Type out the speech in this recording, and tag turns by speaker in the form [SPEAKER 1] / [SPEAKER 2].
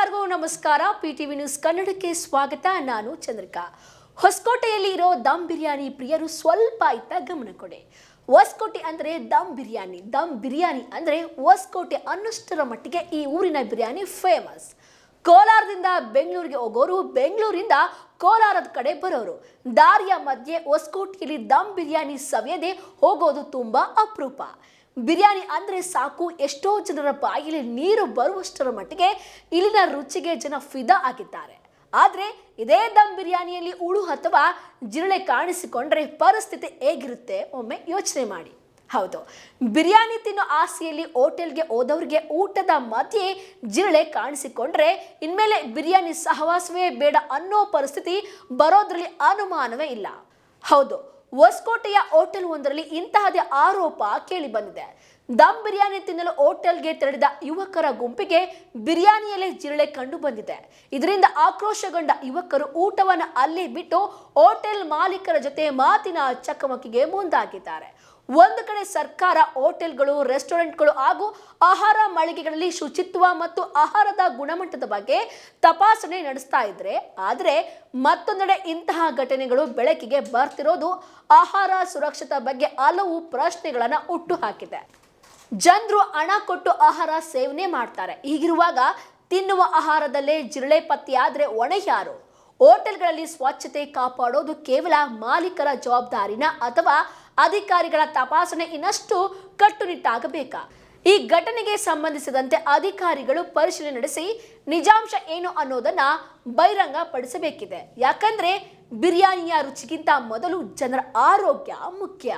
[SPEAKER 1] ಎಲ್ಲರಿಗೂ ನಮಸ್ಕಾರ. ಪಿಟಿವಿ ನ್ಯೂಸ್ ಕನ್ನಡಕ್ಕೆ ಸ್ವಾಗತ. ನಾನು ಚಂದ್ರಿಕಾ. ಹೊಸಕೋಟೆಯಲ್ಲಿ ಇರೋ ದಮ್ ಬಿರಿಯಾನಿ ಪ್ರಿಯರು ಸ್ವಲ್ಪ ಇತ್ತ ಗಮನ ಕೊಡಿ. ಹೊಸಕೋಟೆ ಅಂದರೆ ದಮ್ ಬಿರಿಯಾನಿ ಅಂದರೆ ಹೊಸಕೋಟೆ ಅನ್ನಷ್ಟರ ಮಟ್ಟಿಗೆ ಈ ಊರಿನ ಬಿರಿಯಾನಿ ಫೇಮಸ್. ಕೋಲಾರದಿಂದ ಬೆಂಗಳೂರಿಗೆ ಹೋಗೋರು, ಬೆಂಗಳೂರಿಂದ ಕೋಲಾರದ ಕಡೆ ಬರೋರು ದಾರಿಯ ಮಧ್ಯೆ ಹೊಸಕೋಟೆಯಲ್ಲಿ ದಮ್ ಬಿರಿಯಾನಿ ಸವಿಯದೆ ಹೋಗೋದು ತುಂಬಾ ಅಪರೂಪ. ಬಿರಿಯಾನಿ ಅಂದರೆ ಸಾಕು, ಎಷ್ಟೋ ಜನರ ಬಾಯಲ್ಲಿ ನೀರು ಬರುವಷ್ಟರ ಮಟ್ಟಿಗೆ ಇಲ್ಲಿನ ರುಚಿಗೆ ಜನ ಫಿದಾ ಆಗಿದ್ದಾರೆ. ಆದರೆ ಇದೇ ದಮ್ ಬಿರಿಯಾನಿಯಲ್ಲಿ ಹುಳು ಅಥವಾ ಜಿರಳೆ ಕಾಣಿಸಿಕೊಂಡ್ರೆ ಪರಿಸ್ಥಿತಿ ಹೇಗಿರುತ್ತೆ ಒಮ್ಮೆ ಯೋಚನೆ ಮಾಡಿ. ಹೌದು, ಬಿರಿಯಾನಿ ತಿನ್ನೋ ಆಸೆಯಲ್ಲಿ ಹೋಟೆಲ್ಗೆ ಹೋದವರಿಗೆ ಊಟದ ಮಧ್ಯೆ ಜಿರಳೆ ಕಾಣಿಸಿಕೊಂಡ್ರೆ ಇನ್ಮೇಲೆ ಬಿರಿಯಾನಿ ಸಹವಾಸವೇ ಬೇಡ ಅನ್ನೋ ಪರಿಸ್ಥಿತಿ ಬರೋದ್ರಲ್ಲಿ ಅನುಮಾನವೇ ಇಲ್ಲ. ಹೌದು, ಹೊಸಕೋಟೆಯ ಹೋಟೆಲ್ ಒಂದರಲ್ಲಿ ಇಂತಹದೇ ಆರೋಪ ಕೇಳಿ ಬಂದಿದೆ. ದಮ್ ಬಿರಿಯಾನಿ ತಿನ್ನಲು ಹೋಟೆಲ್ಗೆ ತೆರಳಿದ ಯುವಕರ ಗುಂಪಿಗೆ ಬಿರಿಯಾನಿಯಲ್ಲೇ ಜಿರಳೆ ಕಂಡು ಬಂದಿದೆ. ಇದರಿಂದ ಆಕ್ರೋಶಗೊಂಡ ಯುವಕರು ಊಟವನ್ನು ಅಲ್ಲೇ ಬಿಟ್ಟು ಹೋಟೆಲ್ ಮಾಲೀಕರ ಜೊತೆ ಮಾತಿನ ಚಕಮಕಿಗೆ ಮುಂದಾಗಿದ್ದಾರೆ. ಒಂದು ಕಡೆ ಸರ್ಕಾರ ಹೋಟೆಲ್ಗಳು, ರೆಸ್ಟೋರೆಂಟ್ಗಳು ಹಾಗೂ ಆಹಾರ ಮಳಿಗೆಗಳಲ್ಲಿ ಶುಚಿತ್ವ ಮತ್ತು ಆಹಾರದ ಗುಣಮಟ್ಟದ ಬಗ್ಗೆ ತಪಾಸಣೆ ನಡೆಸ್ತಾ ಇದ್ರೆ, ಆದರೆ ಮತ್ತೊಂದೆಡೆ ಇಂತಹ ಘಟನೆಗಳು ಬೆಳಕಿಗೆ ಬರ್ತಿರೋದು ಆಹಾರ ಸುರಕ್ಷತೆ ಬಗ್ಗೆ ಹಲವು ಪ್ರಶ್ನೆಗಳನ್ನು ಹುಟ್ಟು ಹಾಕಿದೆ. ಜನರು ಹಣ ಕೊಟ್ಟು ಆಹಾರ ಸೇವನೆ ಮಾಡ್ತಾರೆ. ಹೀಗಿರುವಾಗ ತಿನ್ನುವ ಆಹಾರದಲ್ಲೇ ಜಿರಳೆ ಪತ್ತೆಯಾದ್ರೆ ಹೊಣೆ ಯಾರು? ಹೋಟೆಲ್ಗಳಲ್ಲಿ ಸ್ವಚ್ಛತೆ ಕಾಪಾಡೋದು ಕೇವಲ ಮಾಲೀಕರ ಜವಾಬ್ದಾರಿನ ಅಥವಾ ಅಧಿಕಾರಿಗಳ ತಪಾಸಣೆ ಇನ್ನಷ್ಟು ಕಟ್ಟುನಿಟ್ಟಾಗಬೇಕಾ? ಈ ಘಟನೆಗೆ ಸಂಬಂಧಿಸಿದಂತೆ ಅಧಿಕಾರಿಗಳು ಪರಿಶೀಲನೆ ನಡೆಸಿ ನಿಜಾಂಶ ಏನು ಅನ್ನೋದನ್ನ ಬಹಿರಂಗ ಪಡಿಸಬೇಕಿದೆ. ಯಾಕಂದ್ರೆ ಬಿರಿಯಾನಿಯ ರುಚಿಗಿಂತ ಮೊದಲು ಜನರ ಆರೋಗ್ಯ ಮುಖ್ಯ.